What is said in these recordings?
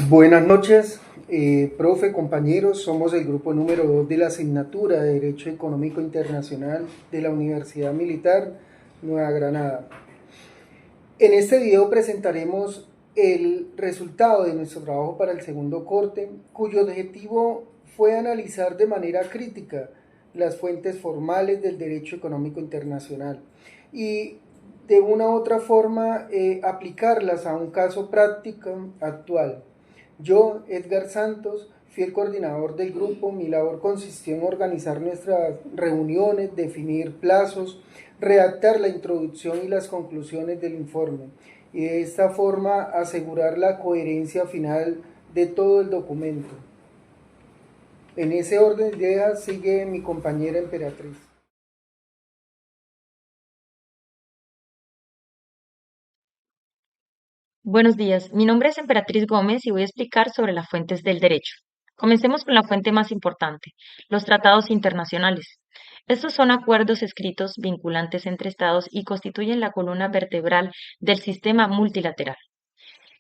Buenas noches, profe, compañeros. Somos el grupo número 2 de la asignatura de Derecho Económico Internacional de la Universidad Militar Nueva Granada. En este video presentaremos el resultado de nuestro trabajo para el segundo corte, cuyo objetivo fue analizar de manera crítica las fuentes formales del derecho económico internacional y de una u otra forma aplicarlas a un caso práctico actual. Yo, Edgar Santos, fui el coordinador del grupo. Mi labor consistió en organizar nuestras reuniones, definir plazos, redactar la introducción y las conclusiones del informe y de esta forma asegurar la coherencia final de todo el documento. En ese orden de ideas sigue mi compañera Emperatriz. Buenos días, mi nombre es Emperatriz Gómez y voy a explicar sobre las fuentes del derecho. Comencemos con la fuente más importante, los tratados internacionales. Estos son acuerdos escritos vinculantes entre estados y constituyen la columna vertebral del sistema multilateral.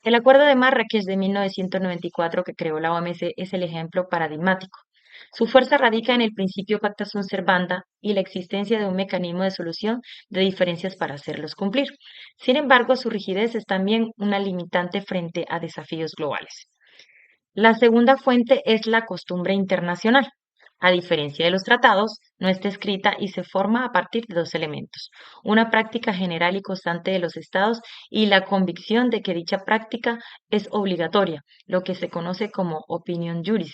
El Acuerdo de Marrakech de 1994 que creó la OMC es el ejemplo paradigmático. Su fuerza radica en el principio pacta sunt servanda y la existencia de un mecanismo de solución de diferencias para hacerlos cumplir. Sin embargo, su rigidez es también una limitante frente a desafíos globales. La segunda fuente es la costumbre internacional. A diferencia de los tratados, no está escrita y se forma a partir de dos elementos: una práctica general y constante de los estados y la convicción de que dicha práctica es obligatoria, lo que se conoce como opinion juris.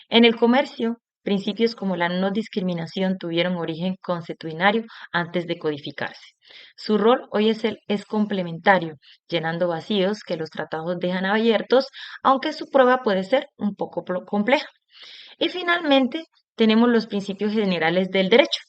En el comercio, principios como la no discriminación tuvieron origen consuetudinario antes de codificarse. Su rol hoy es complementario, llenando vacíos que los tratados dejan abiertos, aunque su prueba puede ser un poco compleja. Y finalmente, tenemos los principios generales del derecho.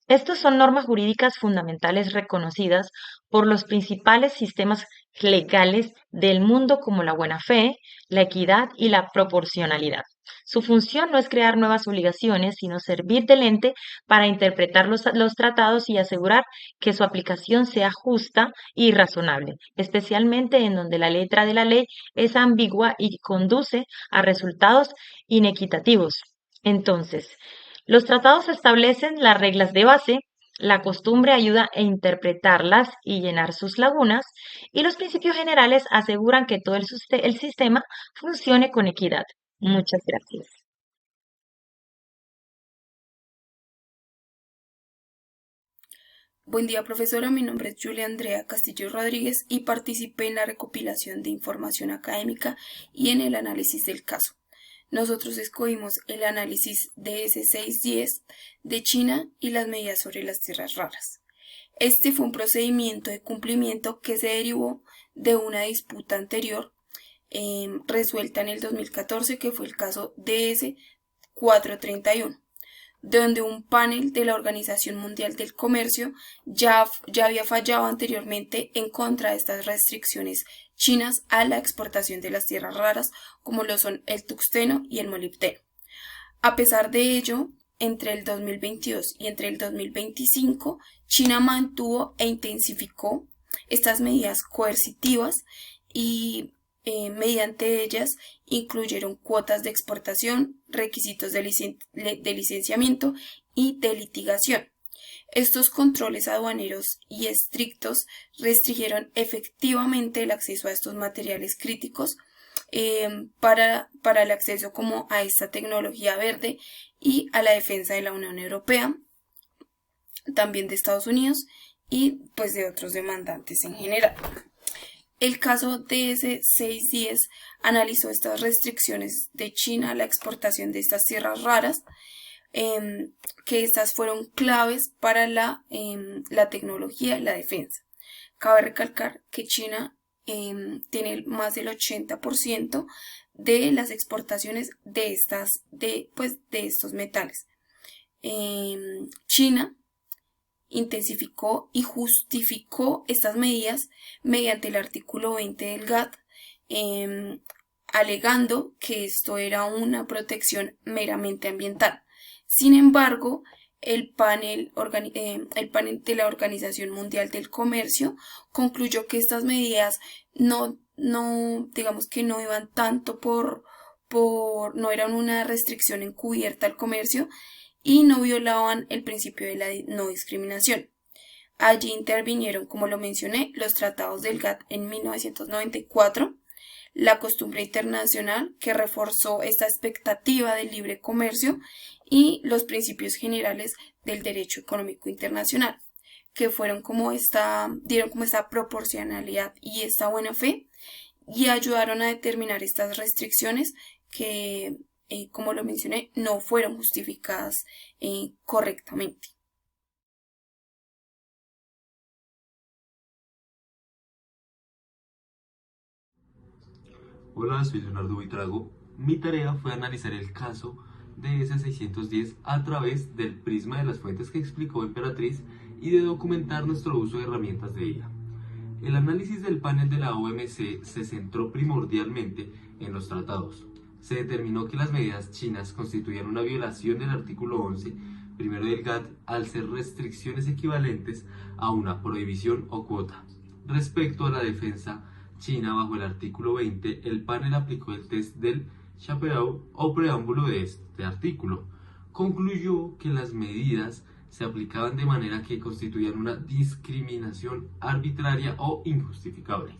Estos son normas jurídicas fundamentales reconocidas por los principales sistemas legales del mundo como la buena fe, la equidad y la proporcionalidad. Su función no es crear nuevas obligaciones, sino servir de lente para interpretar los tratados y asegurar que su aplicación sea justa y razonable, especialmente en donde la letra de la ley es ambigua y conduce a resultados inequitativos. Entonces, los tratados establecen las reglas de base, la costumbre ayuda a interpretarlas y llenar sus lagunas, y los principios generales aseguran que todo el sistema funcione con equidad. Muchas gracias. Buen día, profesora. Mi nombre es Julia Andrea Castillo Rodríguez y participé en la recopilación de información académica y en el análisis del caso. Nosotros escogimos el análisis de DS610 de China y las medidas sobre las tierras raras. Este fue un procedimiento de cumplimiento que se derivó de una disputa anterior resuelta en el 2014, que fue el caso DS431, donde un panel de la Organización Mundial del Comercio ya había fallado anteriormente en contra de estas restricciones chinas a la exportación de las tierras raras, como lo son el tuxteno y el molibdeno. A pesar de ello, entre el 2022 y entre el 2025, China mantuvo e intensificó estas medidas coercitivas y mediante ellas incluyeron cuotas de exportación, requisitos de licenciamiento y de litigación. Estos controles aduaneros y estrictos restringieron efectivamente el acceso a estos materiales críticos para el acceso como a esta tecnología verde y a la defensa de la Unión Europea, también de Estados Unidos y pues de otros demandantes en general. El caso DS610 analizó estas restricciones de China a la exportación de estas tierras raras, que estas fueron claves para la tecnología y la defensa. Cabe recalcar que China tiene más del 80% de las exportaciones de estos metales. China intensificó y justificó estas medidas mediante el artículo 20 del GATT, alegando que esto era una protección meramente ambiental. Sin embargo, el panel de la Organización Mundial del Comercio concluyó que estas medidas no no, digamos que no iban tanto no eran una restricción encubierta al comercio y no violaban el principio de la no discriminación. Allí intervinieron, como lo mencioné, los tratados del GATT en 1994, la costumbre internacional que reforzó esta expectativa del libre comercio y los principios generales del derecho económico internacional, que dieron como esta proporcionalidad y esta buena fe y ayudaron a determinar estas restricciones que, como lo mencioné, no fueron justificadas correctamente. Hola, soy Leonardo Buitrago. Mi tarea fue analizar el caso de S610 a través del prisma de las fuentes que explicó Emperatriz y de documentar nuestro uso de herramientas de IA. El análisis del panel de la OMC se centró primordialmente en los tratados. Se determinó que las medidas chinas constituían una violación del artículo 11 primero del GATT al ser restricciones equivalentes a una prohibición o cuota. Respecto a la defensa China bajo el artículo 20, el panel aplicó el test del chapeau o preámbulo de este artículo. Concluyó que las medidas se aplicaban de manera que constituían una discriminación arbitraria o injustificable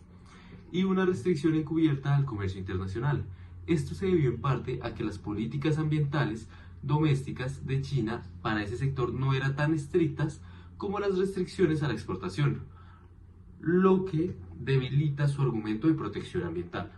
y una restricción encubierta al comercio internacional. Esto se debió en parte a que las políticas ambientales domésticas de China para ese sector no eran tan estrictas como las restricciones a la exportación, lo que debilita su argumento de protección ambiental.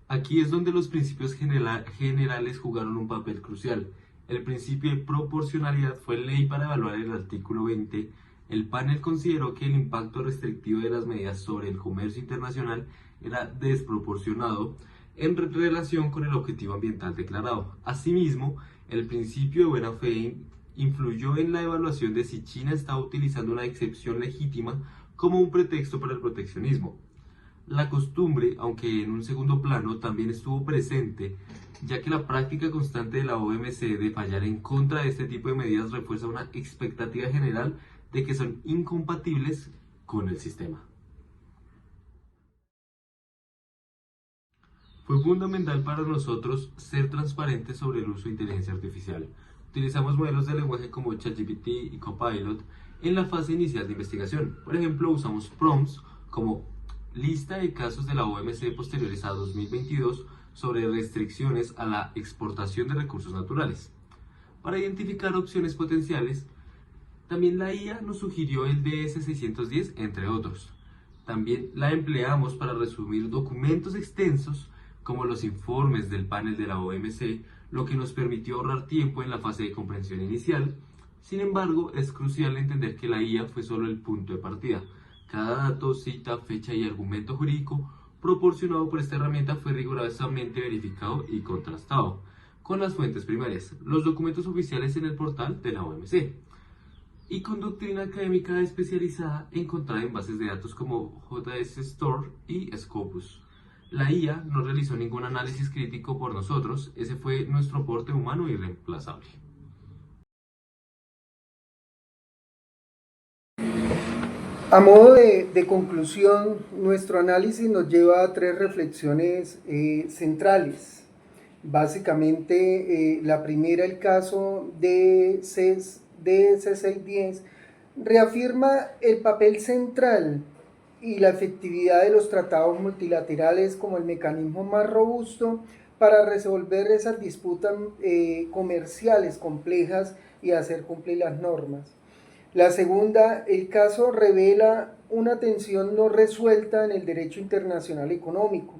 Aquí es donde los principios generales jugaron un papel crucial. El principio de proporcionalidad fue ley para evaluar el artículo 20. El panel consideró que el impacto restrictivo de las medidas sobre el comercio internacional era desproporcionado en relación con el objetivo ambiental declarado. Asimismo, el principio de buena fe influyó en la evaluación de si China estaba utilizando una excepción legítima como un pretexto para el proteccionismo. La costumbre, aunque en un segundo plano, también estuvo presente, ya que la práctica constante de la OMC de fallar en contra de este tipo de medidas refuerza una expectativa general de que son incompatibles con el sistema. Fue fundamental para nosotros ser transparentes sobre el uso de inteligencia artificial. Utilizamos modelos de lenguaje como ChatGPT y Copilot en la fase inicial de investigación. Por ejemplo, usamos prompts como lista de casos de la OMC posteriores a 2022 sobre restricciones a la exportación de recursos naturales. Para identificar opciones potenciales, también la IA nos sugirió el DS610, entre otros. También la empleamos para resumir documentos extensos como los informes del panel de la OMC, lo que nos permitió ahorrar tiempo en la fase de comprensión inicial. Sin embargo, es crucial entender que la IA fue solo el punto de partida. Cada dato, cita, fecha y argumento jurídico proporcionado por esta herramienta fue rigurosamente verificado y contrastado con las fuentes primarias, los documentos oficiales en el portal de la OMC y con doctrina académica especializada encontrada en bases de datos como JS Store y Scopus. La IA no realizó ningún análisis crítico por nosotros, ese fue nuestro aporte humano irreemplazable. A modo de conclusión, nuestro análisis nos lleva a tres reflexiones centrales. Básicamente, la primera, el caso de S610, reafirma el papel central y la efectividad de los tratados multilaterales como el mecanismo más robusto para resolver esas disputas comerciales complejas y hacer cumplir las normas. La segunda, el caso revela una tensión no resuelta en el derecho internacional económico,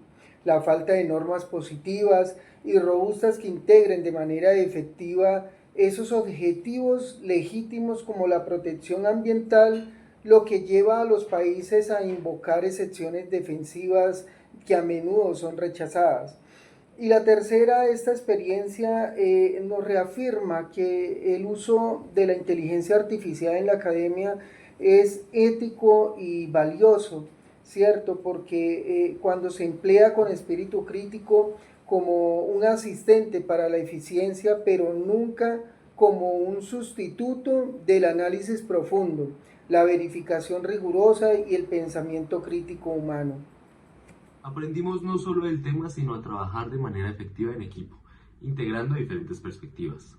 la falta de normas positivas y robustas que integren de manera efectiva esos objetivos legítimos como la protección ambiental, lo que lleva a los países a invocar excepciones defensivas que a menudo son rechazadas. Y la tercera, esta experiencia nos reafirma que el uso de la inteligencia artificial en la academia es ético y valioso, ¿cierto? Porque cuando se emplea con espíritu crítico como un asistente para la eficiencia, pero nunca como un sustituto del análisis profundo, la verificación rigurosa y el pensamiento crítico humano. Aprendimos no solo del tema, sino a trabajar de manera efectiva en equipo, integrando diferentes perspectivas.